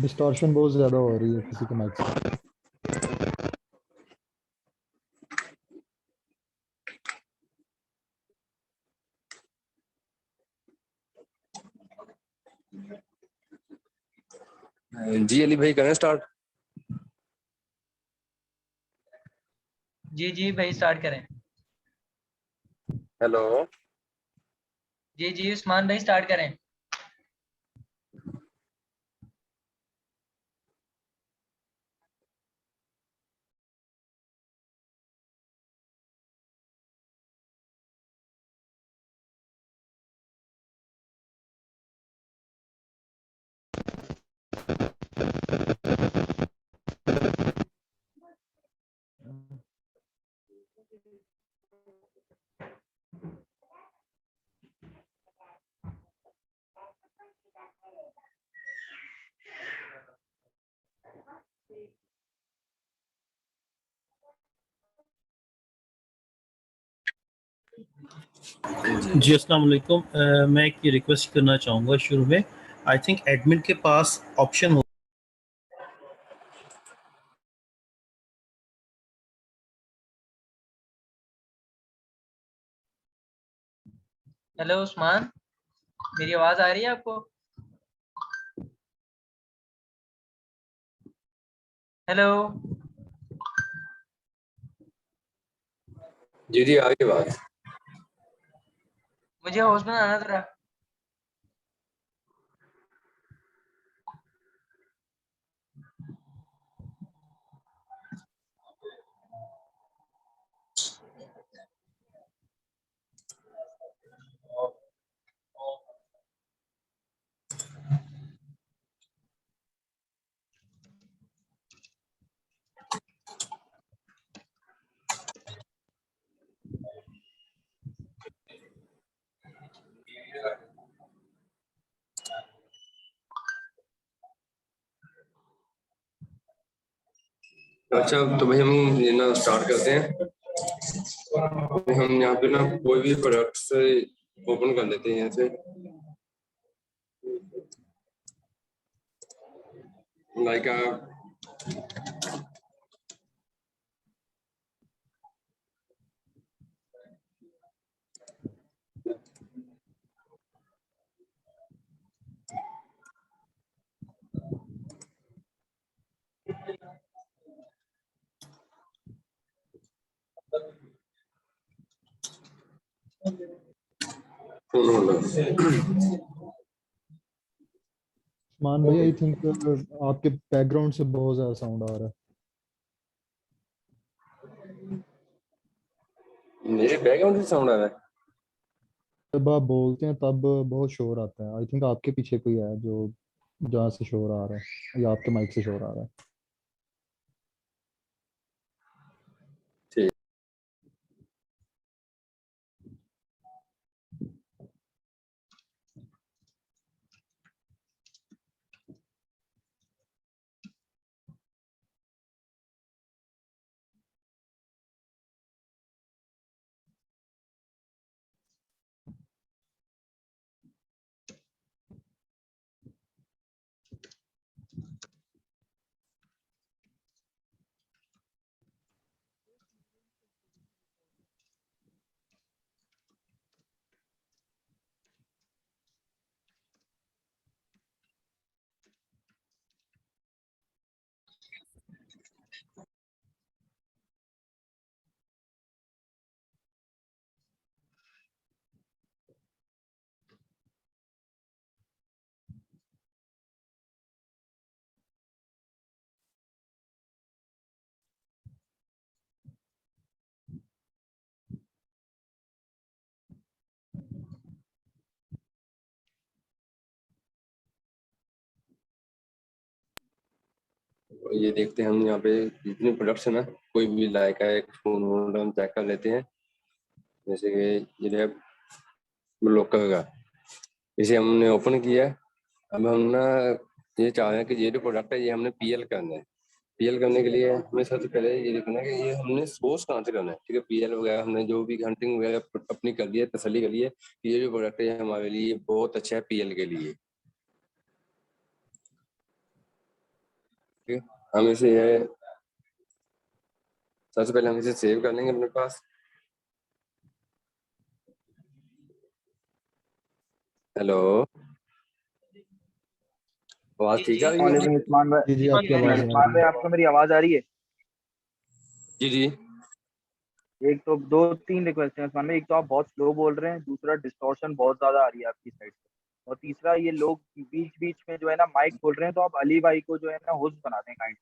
Distortion बहुत ज्यादा हो रही है किसी के माइक से। जी अली भाई करें स्टार्ट। जी जी भाई स्टार्ट करें। हेलो जी जी उस्मान भाई स्टार्ट करें। जी अस्सलाम वालेकुम। मैं एक रिक्वेस्ट करना चाहूँगा शुरू में। आई थिंक एडमिन के पास ऑप्शन हो। हेलो उस्मान, मेरी आवाज आ रही है आपको? हेलो जी जी आगे बात। मुझे हाउस में आना जरा। अच्छा तो भाई हम ना स्टार्ट करते हैं। हम यहाँ पे ना कोई भी प्रोडक्ट से ओपन कर लेते हैं यहाँ से। Like phone holder. मान भाई आई थिंक आपके बैकग्राउंड से बहुत ज्यादा साउंड आ रहा है। मेरे बैकग्राउंड से साउंड आ रहा है। जब आप बोलते हैं तब बहुत शोर आता है। आई थिंक आपके पीछे कोई है जो जहाँ से शोर आ रहा है, या आपके माइक से शोर आ रहा है। ठीक ये देखते हैं हम यहाँ पे जितने प्रोडक्ट्स है ना, कोई भी लाइक है एक फोन वोन हम चेक कर लेते हैं। जैसे कि ये लोकल का, इसे हमने ओपन किया। अब हम ना ये चाह रहे हैं कि ये जो प्रोडक्ट है ये हमने पीएल करना है। पीएल करने के लिए हमें सबसे पहले ये देखना है कि ये हमने सोर्स कहाँ से करना है। ठीक है, पीएल वगैरह हमने जो भी हंटिंग वगैरह अपनी कर ली है, तसल्ली कर ली है कि ये जो प्रोडक्ट है हमारे लिए बहुत अच्छा है पीएल के लिए। ठीक है, हम इसे सबसे पहले हम इसे सेव कर लेंगे अपने पास। हेलो, आवाज ठीक आ रही है? वालेकुम उस्मान भाई। जी जी, आपकी आवाज़ आ उस्मान रही भाई, है। आपको मेरी आवाज आ रही है? जी जी। एक तो दो तीन रिक्वेस्ट है उस्मान भाई। एक तो आप बहुत स्लो बोल रहे हैं, दूसरा डिस्टॉर्शन बहुत ज्यादा आ रही है आपकी साइड से, और तीसरा ये लोग बीच बीच में जो है ना माइक खोल रहे हैं, तो आप अली भाई को जो है ना होस्ट बना दें काइंड।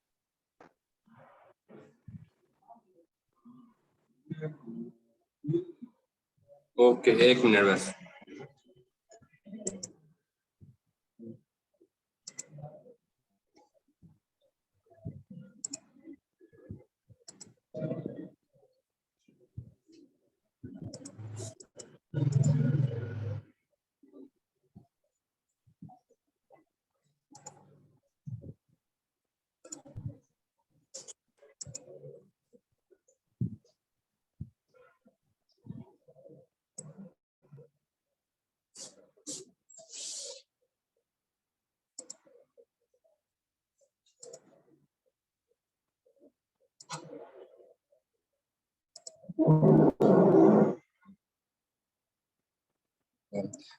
ओके, एक मिनट बस।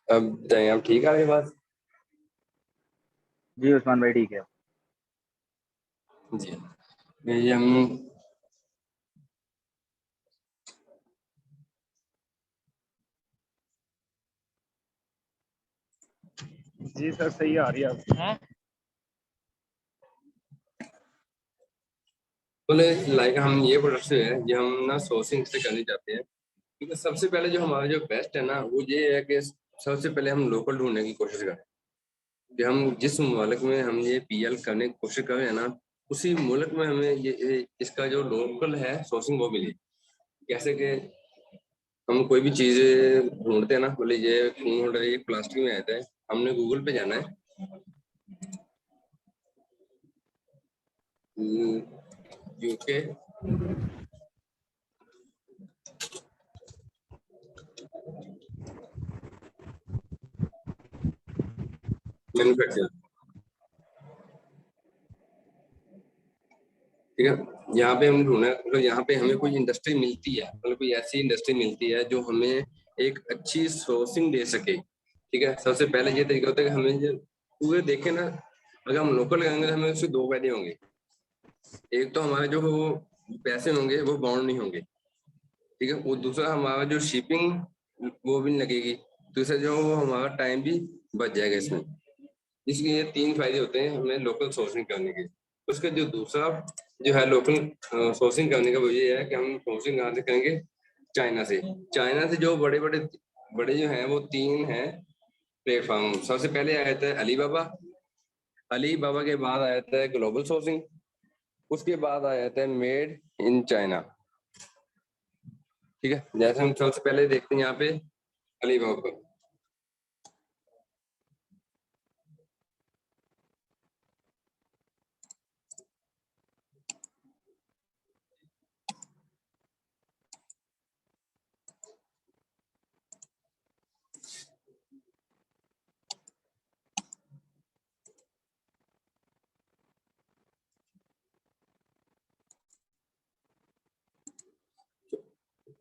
अब बताइए, आप ठीक आ रही है बात? जी उस्मान भाई ठीक है। जी, ये हम जी सर, सही आ रही है आपकी। हैं? बोले लाइक हम ये प्रोडक्ट है ये हम ना सोर्सिंग से करनी चाहते हैं। क्योंकि सबसे पहले जो हमारा जो बेस्ट है ना वो ये है कि सबसे पहले हम लोकल ढूंढने की कोशिश करें कि हम जिस मुल्क में हम ये पीएल करने की कोशिश कर रहे हैं ना, उसी मुल्क में हमें इसका जो लोकल है सोर्सिंग वो मिले। कैसे कि हम कोई भी चीज ढूंढते हैं ना, बोले ये फोन होल्डर ये प्लास्टिक में आता है, हमने गूगल पे जाना है, यूके मैन्युफैक्चर। ठीक है, यहाँ पे हम ढूंढे मतलब यहाँ पे हमें कोई इंडस्ट्री मिलती है, मतलब कोई ऐसी इंडस्ट्री मिलती है जो हमें एक अच्छी सोर्सिंग दे सके। ठीक है, सबसे पहले ये तरीका होता है कि हमें जो पूरे देखे ना, अगर हम लोकल करेंगे तो हमें उससे दो फायदे होंगे। एक तो हमारे जो पैसे होंगे वो बाउंड नहीं होंगे। ठीक है, और दूसरा हमारा जो शिपिंग वो भी नहीं लगेगी। दूसरा जो वो हमारा टाइम भी बच जाएगा इसमें। इसलिए ये तीन फायदे होते हैं हमें लोकल सोर्सिंग करने के। उसका जो दूसरा जो है लोकल सोर्सिंग करने का वो ये है कि हम सोर्सिंग कहाँ से करेंगे, चाइना से। चाइना से जो बड़े बड़े बड़े जो हैं वो तीन हैं प्लेटफॉर्म। सबसे पहले आया था अलीबाबा, अलीबाबा के बाद आया था ग्लोबल सोर्सिंग, उसके बाद आया था मेड इन चाइना। ठीक है, जैसे हम सबसे पहले देखते हैं यहाँ पे अलीबाबा पर।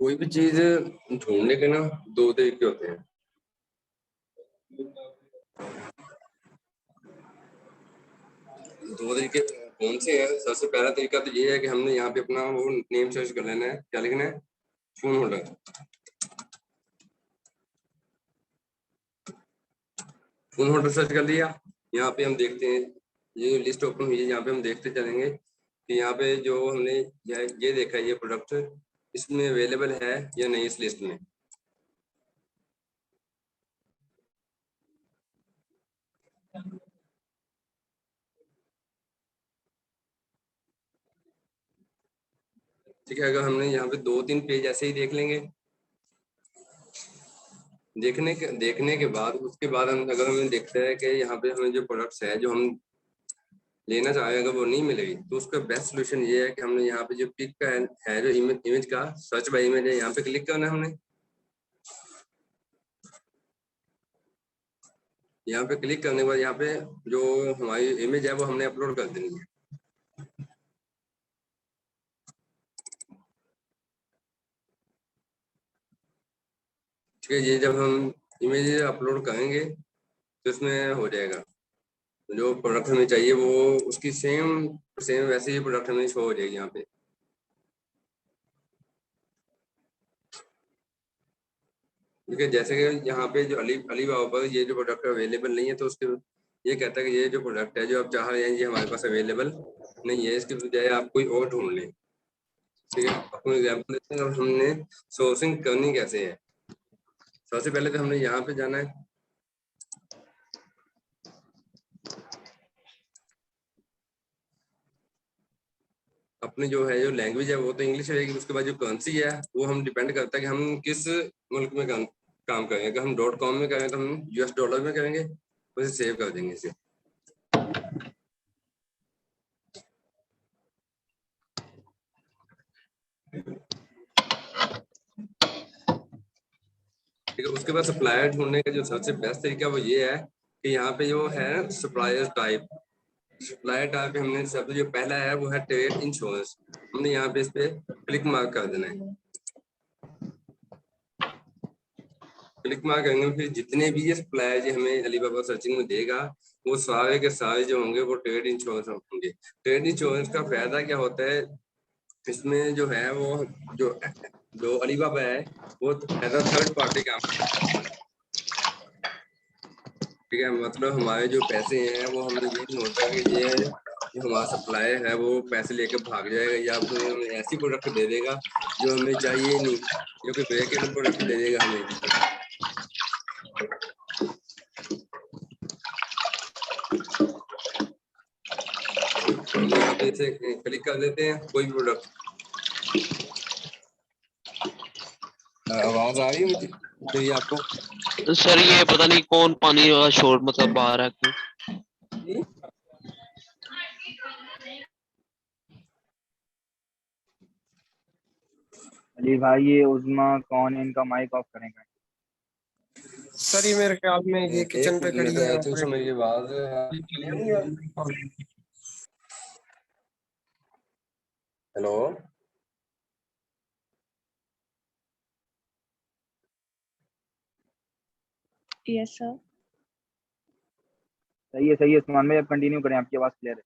कोई भी चीज ढूंढने के ना दो तरीके होते हैं। दो तरीके कौन से हैं? सबसे पहला तरीका तो ये है कि हमने यहाँ पे अपना वो नेम सर्च कर लेना है। क्या लिखना है? Phone holder. Phone holder search कर लिया। यहाँ पे हम देखते हैं ये लिस्ट ओपन हुई है, यहाँ पे हम देखते चलेंगे कि यहाँ पे जो हमने ये देखा है ये प्रोडक्ट इसमें अवेलेबल है या नहीं इस लिस्ट में। ठीक है, अगर हमने यहाँ पे 2-3 पेज ऐसे ही देख लेंगे, देखने के बाद उसके बाद हम अगर हमें देखते हैं कि यहाँ पे हमें जो प्रोडक्ट्स है जो हम लेना चाहें अगर वो नहीं मिलेगी, तो उसका बेस्ट सोल्यूशन ये है कि हमने यहाँ पे जो पिक का है जो इमेज का सर्च बाय इमेज है, यहाँ पे क्लिक करना है हमने। यहाँ पे क्लिक करने के बाद यहाँ पे जो हमारी इमेज है वो हमने अपलोड कर देनी है। ठीक है, ये जब हम इमेज अपलोड करेंगे तो इसमें हो जाएगा, जो प्रोडक्ट हमें चाहिए वो उसकी सेम वैसे ही प्रोडक्ट हमें शो हो जाएगी यहाँ पे। ठीक है, जैसे कि यहाँ पे जो अलीबाबा पर ये जो प्रोडक्ट अवेलेबल नहीं है, तो उसके ये कहता है कि ये जो प्रोडक्ट है जो आप चाह रहे हैं ये हमारे पास अवेलेबल नहीं है, इसके बजाय आप कोई और ढूंढ लें। ठीक है, आपको एग्जाम्पल देते हैं हमने सोर्सिंग करनी कैसे है। सबसे पहले तो हमने यहाँ पे जाना है, अपनी जो है जो लैंग्वेज है वो तो इंग्लिश रहेगी, उसके बाद जो करेंसी है वो हम डिपेंड करता है कि हम किस मुल्क में काम करेंगे। अगर हम .com में करें तो हम US डॉलर में करेंगे, उसे सेव कर देंगे इसे। ठीक है, उसके बाद सप्लायर ढूंढने का जो सबसे बेस्ट तरीका वो ये है कि यहाँ पे जो है सप्लायर टाइप पे हमने सबसे जो पहला है वो है ट्रेड इंश्योरेंस। हमने यहाँ पे इस पे क्लिक मार्क कर देना है। क्लिक मार्क करेंगे फिर जितने भी ये सप्लायर जो हमें अलीबाबा सर्चिंग में देगा वो सारे के सारे जो होंगे वो ट्रेड इंश्योरेंस होंगे। ट्रेड इंश्योरेंस का फायदा क्या होता है, इसमें जो है वो जो अलीबाबा है वो एज अ थर्ड पार्टी काम करता है। ठीक है, मतलब हमारे जो पैसे हैं वो हमें ये नहीं होता कि ये जो हमारा सप्लायर है वो पैसे लेके भाग जाएगा या फिर हमें ऐसी प्रोडक्ट दे देगा जो हमें चाहिए नहीं, जो कि ब्रेकेबल प्रोडक्ट दे देगा हमें। यहाँ पे इसे क्लिक कर देते हैं कोई भी प्रोडक्ट। आवाज आ रही है मुझे मेरी आपको? सर ये पता नहीं कौन पानी का शोर मतलब बाहर है क्यों? अली भाई ये उज़मा कौन है, इनका माइक ऑफ करेंगे? सर ये मेरे ख्याल में ये किचन पे खड़ी है। मेरी आवाज हेलो यस सर। सही है उस्मान भाई, आप कंटिन्यू करें, आपकी आवाज क्लियर है।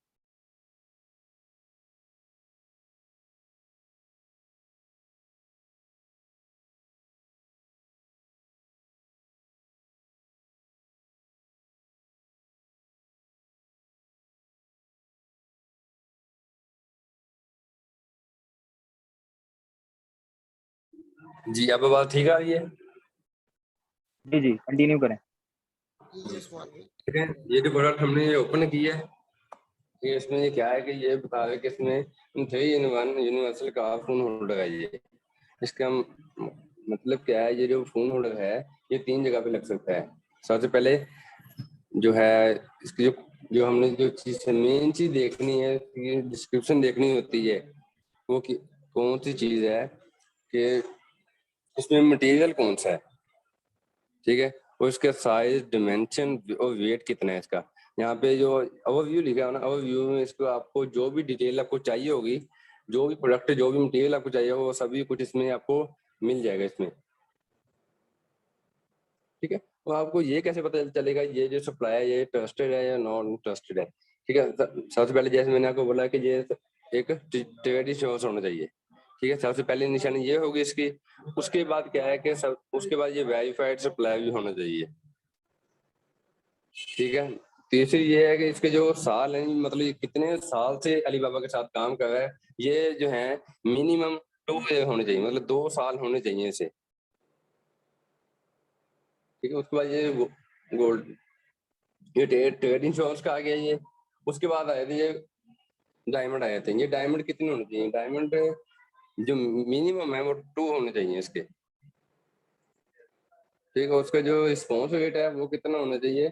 जी, अब आवाज ठीक आ रही है? जी कंटिन्यू करें। ठीक है, ये जो प्रोडक्ट हमने ओपन की है ये इसमें ये क्या है कि ये बता रहे कि इसमें 3 in 1 यूनिवर्सल का फोन होल्डर है। ये इसका मतलब क्या है, ये जो फोन होल्डर है ये 3 जगह पे लग सकता है। सबसे पहले जो है इसकी जो हमने जो चीज मेन चीज देखनी है, डिस्क्रिप्शन देखनी होती है वो कौन सी चीज है कि इसमें मटेरियल कौन सा है। ठीक है, और इसका साइज, डिमेंशन और वेट कितना है इसका। यहाँ पे जो ओवरव्यू लिखा है ना, ओवरव्यू में इसको आपको जो भी डिटेल आपको चाहिए होगी, जो भी प्रोडक्ट जो भी मटेरियल आपको चाहिए होगा वो सभी कुछ इसमें आपको मिल जाएगा इसमें। ठीक है, तो आपको ये कैसे पता चलेगा ये जो सप्लाई है ये ट्रस्टेड है या नॉन ट्रस्टेड है। ठीक है, सबसे पहले जैसे मैंने आपको बोला कि ये एक ट्रेड इंश्योरेंस होना चाहिए। ठीक है, सबसे पहले निशानी ये होगी इसकी। उसके बाद क्या है कि उसके बाद ये वेरीफाइड सप्लाई भी होना चाहिए। ठीक है, तीसरी ये है कि इसके जो साल हैं, मतलब ये कितने साल से अलीबाबा के साथ काम कर रहा है, ये जो है मिनिमम 2 ईयर होने चाहिए, मतलब 2 साल होने चाहिए इसे। ठीक है, उसके बाद ये गोल्ड ये ट्रेड इंश्योरेंस का आ गया ये। उसके बाद आए थे ये डायमंड आए थे। ये डायमंड कितने होने चाहिए, डायमंड जो मिनिमम है वो 2 होने चाहिए इसके, ठीक है। उसका जो रिस्पॉन्स रेट है वो कितना होना चाहिए,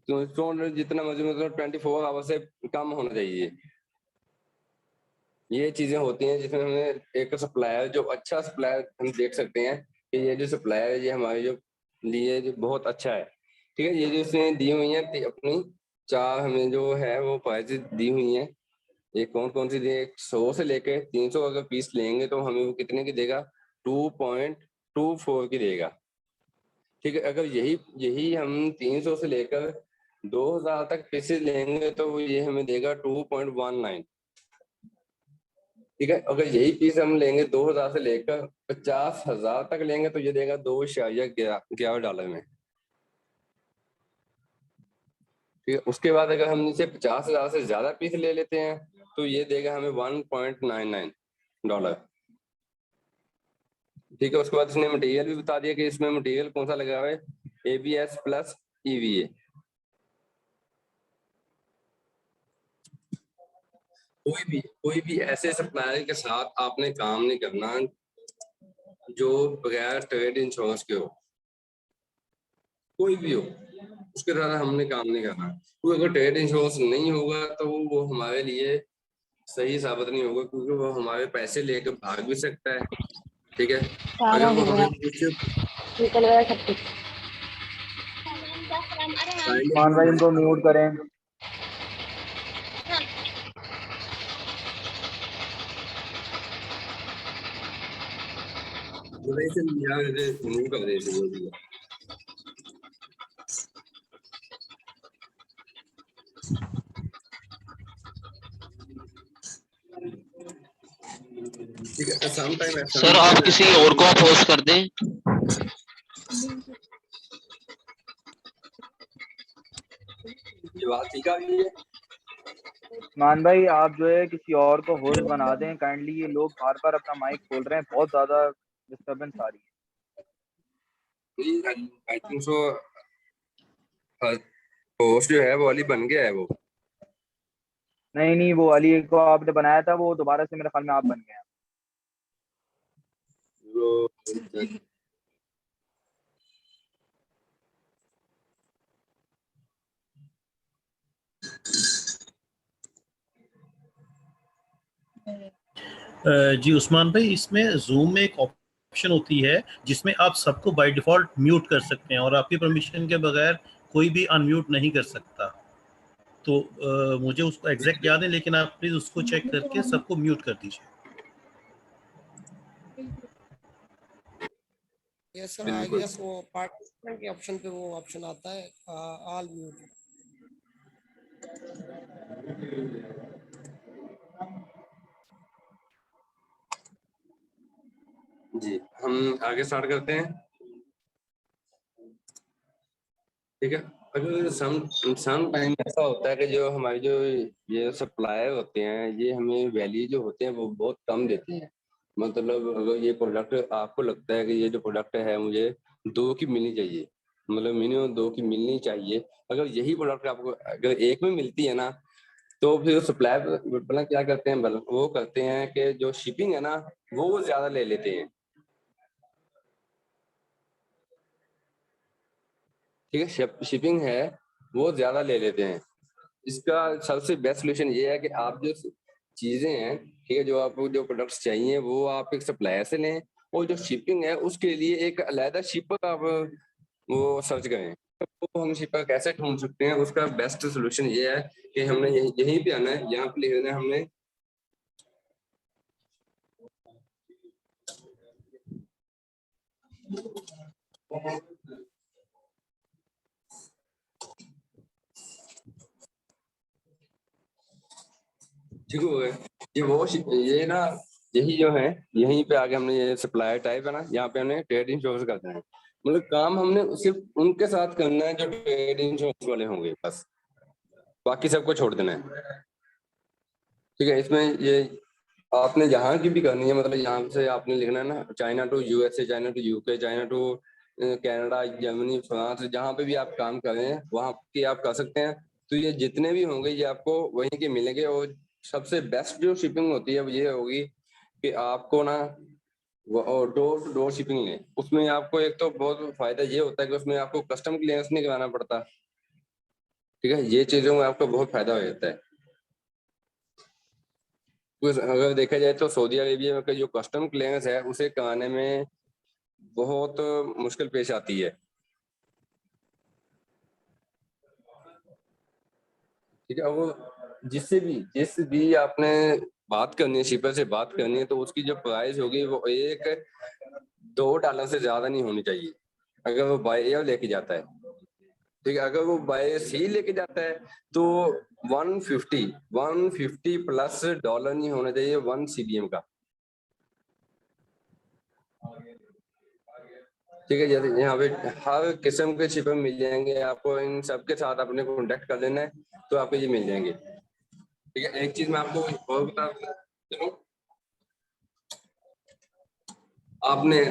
तो 200 जितना मर्जी, मतलब 24 आवर से कम होना चाहिए। ये चीजें होती हैं जिसमें हमें एक सप्लायर, जो अच्छा सप्लायर हम देख सकते हैं कि ये जो सप्लायर है ये हमारे जो लिए जो बहुत अच्छा है, ठीक है। ये जो इसने दी हुई है अपनी 4 हमें जो है वो प्राइजेस दी हुई हैं, ये कौन कौन सी दी है, 100 से लेके 300 अगर पीस लेंगे तो हमें वो कितने की देगा, 2.24 की देगा, ठीक है। अगर यही यही हम 300 से लेकर 2000 तक पीसेस लेंगे तो ये हमें देगा 2.19, ठीक है। अगर यही पीस हम लेंगे 2000 से लेकर 50,000 तक लेंगे तो ये देगा $2.11 में, ठीक है। उसके बाद अगर हम इसे 50,000 से ज्यादा पीस ले लेते हैं तो ये देगा हमें $1.99, ठीक है। उसके बाद इसने मटेरियल भी बता दिया कि इसमें मटेरियल कौन सा लगा हुआ है, ABS प्लस EVA। कोई भी ऐसे सप्लायर के साथ आपने काम नहीं करना जो बगैर ट्रेड इंश्योरेंस के हो, कोई भी हो उसके साथ हमने काम नहीं करना, क्योंकि अगर ट्रेड इंश्योरेंस नहीं होगा तो वो हमारे लिए सही साबित नहीं होगा, क्योंकि वो हमारे पैसे लेकर भाग भी सकता है, ठीक है। अगर वो हमें कुछ मान भाई इनको म्यूट करें। रिमूव कर देते। ठीक है, समटाइम सर आप किसी और को अपोज कर दें। ये बात ठीक आ रही है। मान भाई आप जो है किसी और को होस्ट बना दें काइंडली, ये लोग बार बार अपना माइक खोल रहे हैं, बहुत ज्यादा डिस्टरबेंस आ रही है। आई थिंक सो होस्ट जो है वो वाली बन गया है वो। नहीं वो अली को आपने बनाया था, वो दोबारा से मेरे ख्याल में आप बन गए हैं। जी उस्मान भाई, इसमें जूम में एक ऑप्शन होती है जिसमें आप सबको बाय डिफॉल्ट म्यूट कर सकते हैं और आपकी परमिशन के बगैर कोई भी अनम्यूट नहीं कर सकता। तो मुझे उसको एग्जैक्ट याद है, लेकिन आप प्लीज उसको चेक करके सबको म्यूट कर दीजिए। यस सर, आई गेस वो पार्टिसिपेंट के ऑप्शन पे वो ऑप्शन आता है ऑल म्यूट। जी हम आगे स्टार्ट करते हैं, ठीक है। अगर सम टाइम ऐसा होता है कि जो हमारी जो ये सप्लायर होते हैं ये हमें वैल्यू जो होते हैं वो बहुत कम देते हैं। मतलब अगर ये प्रोडक्ट आपको लगता है कि ये जो प्रोडक्ट है मुझे 2 की मिलनी चाहिए, मतलब मिनिमम 2 की मिलनी चाहिए, अगर यही प्रोडक्ट आपको अगर 1 में मिलती है ना तो फिर सप्लायर मतलब क्या करते हैं, वो करते हैं कि जो शिपिंग है ना वो ज्यादा ले लेते हैं, ठीक है। शिपिंग है वो ज्यादा ले लेते हैं। इसका सबसे बेस्ट सोल्यूशन ये है कि आप जो चीजें हैं, ठीक है, जो आपको जो प्रोडक्ट्स चाहिए वो आप एक सप्लायर से लें, और जो शिपिंग है उसके लिए एक अलग शिपर आप वो सर्च करें। तो हम शिपर कैसे ढूंढ सकते हैं, उसका बेस्ट सोल्यूशन ये है कि हमने यहीं पे आना है, यहाँ पे लिख देना है हमने ठीक हो गए। ये ना यही जो है यहीं पे आगे हमने ये सप्लायर टाइप है ना, यहाँ पे हमने ट्रेड इंश्योरेंस करना है, मतलब काम हमने सिर्फ उनके साथ करना है जो ट्रेड इंश्योरेंस वाले होंगे, बस बाकी सबको छोड़ देना है, ठीक है। इसमें ये आपने जहाँ की भी करनी है, मतलब यहाँ से आपने लिखना है ना China to USA, China to UK, China to Canada, Germany, France, जहाँ पे भी आप काम कर रहे हैं वहाँ की आप कर सकते हैं। तो ये जितने भी होंगे ये आपको वहीं के मिलेंगे, और सबसे बेस्ट जो शिपिंग होती है वो ये होगी कि आपको ना डोर टू डोर शिपिंग है, उसमें आपको एक तो बहुत फायदा ये होता है कि उसमें आपको कस्टम क्लियरेंस नहीं कराना पड़ता, ठीक है। ये चीजों में आपको बहुत फायदा हो जाता है। अगर देखा जाए तो सऊदी अरेबिया का जो कस्टम क्लियरेंस है उसे कराने में बहुत मुश्किल पेश आती है, ठीक है। वो जिस भी आपने बात करनी है, शिपर से बात करनी है, तो उसकी जो प्राइस होगी वो $2 से ज्यादा नहीं होनी चाहिए अगर वो बाय एयर लेके जाता है, ठीक है। अगर वो बाय सी लेके जाता है तो 150 प्लस डॉलर नहीं होना चाहिए 1 CBM का, ठीक है। जैसे यहाँ पे हर किस्म के शिपर मिल जाएंगे आपको, इन सबके साथ अपने कॉन्टेक्ट कर लेना है तो आपको ये मिल जाएंगे, ठीक है। एक चीज मैं आपको और बता दूं, आपने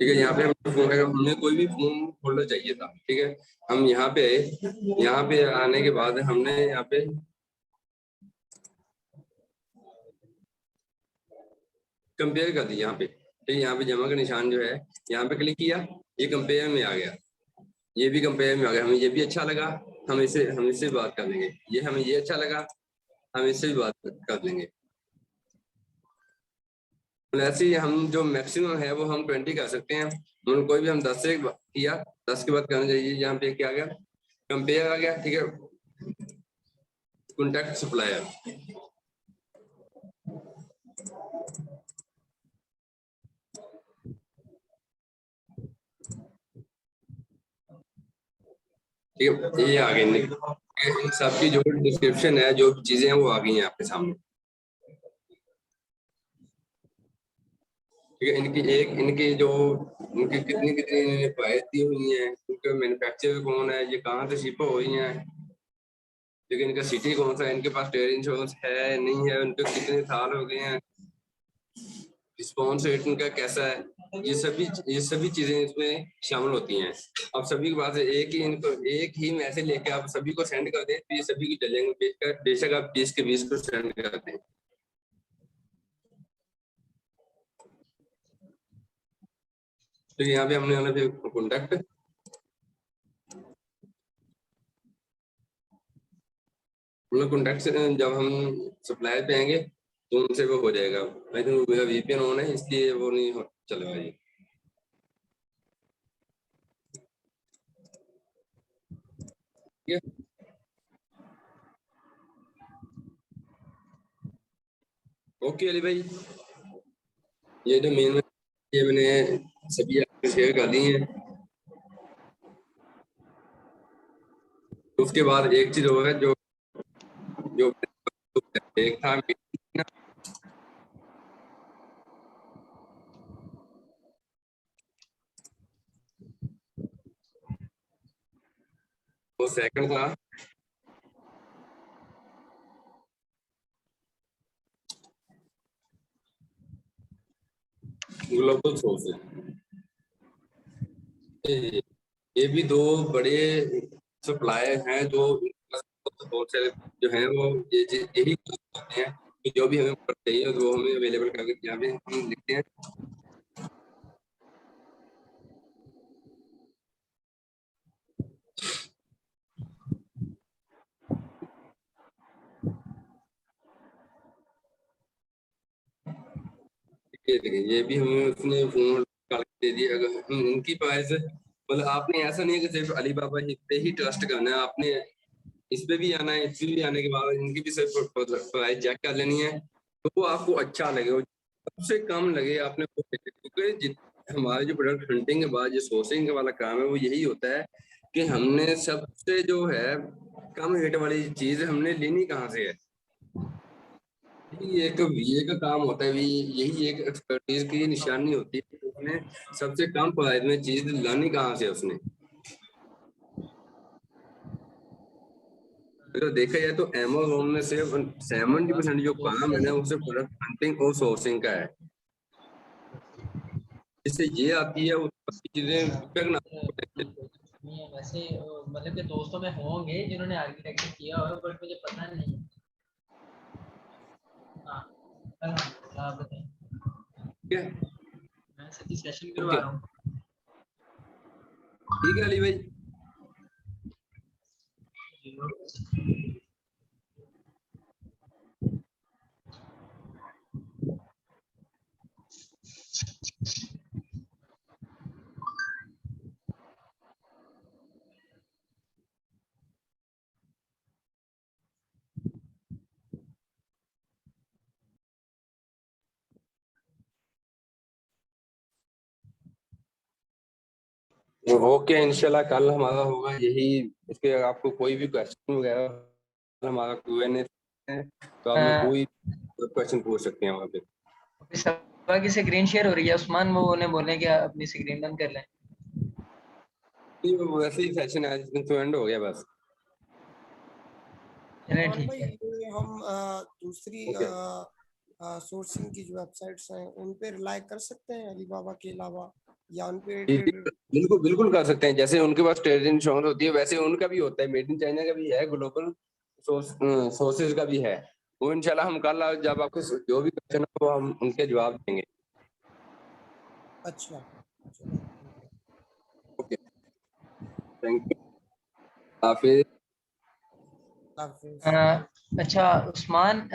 ठीक है, यहाँ पे हमें कोई भी फोन होल्डर चाहिए था, ठीक है। हम यहाँ पे आने के बाद हमने यहाँ पे कंपेयर कर दी, यहाँ पे ठीक है। यहाँ पे जमा का निशान जो है यहाँ पे क्लिक किया, ये कंपेयर में आ गया, ये भी कंपेयर में आ गया। हमें ये भी अच्छा लगा, हम इससे बात कर लेंगे। ये हमें ये अच्छा लगा, हम इससे भी बात कर लेंगे। ऐसे ही हम जो मैक्सिमम है वो हम 20 कर सकते हैं। मतलब कोई भी हम 10 से किया, 10 के बाद करना चाहिए। यहाँ पे क्या आ गया, कंपेयर आ गया, ठीक है। कॉन्टैक्ट सप्लायर, ठीक है, ये आ गई। इन सबकी जो डिस्क्रिप्शन है, जो चीजें हैं वो आ गई हैं आपके सामने, ठीक है। इनकी कितनी प्राइस दी हुई है, इनके मैन्युफैक्चरर कौन है, ये कहाँ से शिप हो रही हैं, ठीक है। इनका सिटी कौन सा है, इनके पास ट्रेड इंश्योरेंस है नहीं है, उनके कितने साल हो गए हैं, रिस्पॉन्स रेट इनका कैसा है, ये सभी चीजें इसमें शामिल होती हैं। अब सभी के पास एक ही मैसेज लेके आप सभी को सेंड कर दें तो ये सभी की चलेंगे, बेशक आप 20 के 20 को सेंड कर दें। तो यहाँ पे हमने फिर कॉन्टैक्ट, कॉन्टैक्ट से जब हम सप्लायर पे आएंगे तो उनसे वो हो जाएगा। आई थिंक मेरा VPN ऑन है इसलिए वो नहीं चलेगा ये, ठीक है। ओके अली भाई, ये जो मेन ये मैंने सभी आपको शेयर कर दी है। उसके बाद एक चीज और है जो जो एक था, वो सेकंड था ग्लोबल सोर्स। ये भी दो बड़े सप्लायर हैं जो होलसेल जो है वो यही करते हैं कि जो भी हमें चाहिए वो हमें अवेलेबल करके यहाँ पे हम लिखते हैं। ये देखिए, ये भी हमें उसने फोन दे दिया। अगर हम इनकी प्राइस, मतलब आपने ऐसा नहीं है कि सिर्फ अलीबाबा पे ही ट्रस्ट करना है, आपने इस पे भी आना है, इस पे भी आने के बाद इनकी भी सिर्फ प्राइस चेक कर लेनी है तो वो आपको अच्छा लगे, वो सबसे कम लगे आपने वो, क्योंकि हमारे जो प्रोडक्ट हंटिंग के बाद जो सोर्सिंग वाला काम है वो यही होता है कि हमने सबसे जो है कम रेट वाली चीज हमने लेनी कहाँ से है। यही एक VA का काम होता है, यही एक एक्सपर्टीज की निशानी होती है कि उसने सबसे कम प्राइस में चीज लानी कहाँ से उसने। अगर देखा जाए तो Amazon में से 70% जो काम है ना वो सिर्फ प्रोडक्ट हंटिंग और सोर्सिंग का है। इससे ये आती है उसकी चीजें इफेक्ट ना नहीं है वैसे मतलब कि दोस्तों में होंगे जिन्होंने आर्किटेक्चर किया हो बट मुझे पता नहीं। हाँ आप बताएं। ठीक है, मैं सतीश सेशन करवा रहा हूँ। ठीक है अली भाई। ओके, इंशाल्लाह कल हमारा होगा यही। इसके अगर आपको कोई भी क्वेश्चन वगैरह हमारा Q&A है तो आप में कोई क्वेश्चन पूछ सकते हैं वहाँ पे। अभी सभा की स्क्रीन शेयर हो रही है उस्मान, वो उन्हें बोले कि अपनी स्क्रीन बंद कर लें। वैसे ही सेशन आज तो एंड हो गया बस। चलें हाँ ठीक भाई, है। ये हम दूसरी Okay. सोर्सिंग की जो वेबसाइट्स हैं उन पे रिलाई कर सकते हैं अलीबाबा के अलावा, या उन पे जी, बिल्कुल बिल्कुल कर सकते हैं। जैसे उनके पास ट्रेड इंश्योरेंस होती है वैसे उनका भी होता है, मेड इन चाइना का भी है, ग्लोबल सोर्सेज का भी है। वो इंशाल्लाह हम कल जब आपको जो भी क्वेश्चन है वो हम उनके जवाब देंगे। अच्छा चलो ओके, थैंक यू, हाफिज। हाफिज। अच्छा उस्मान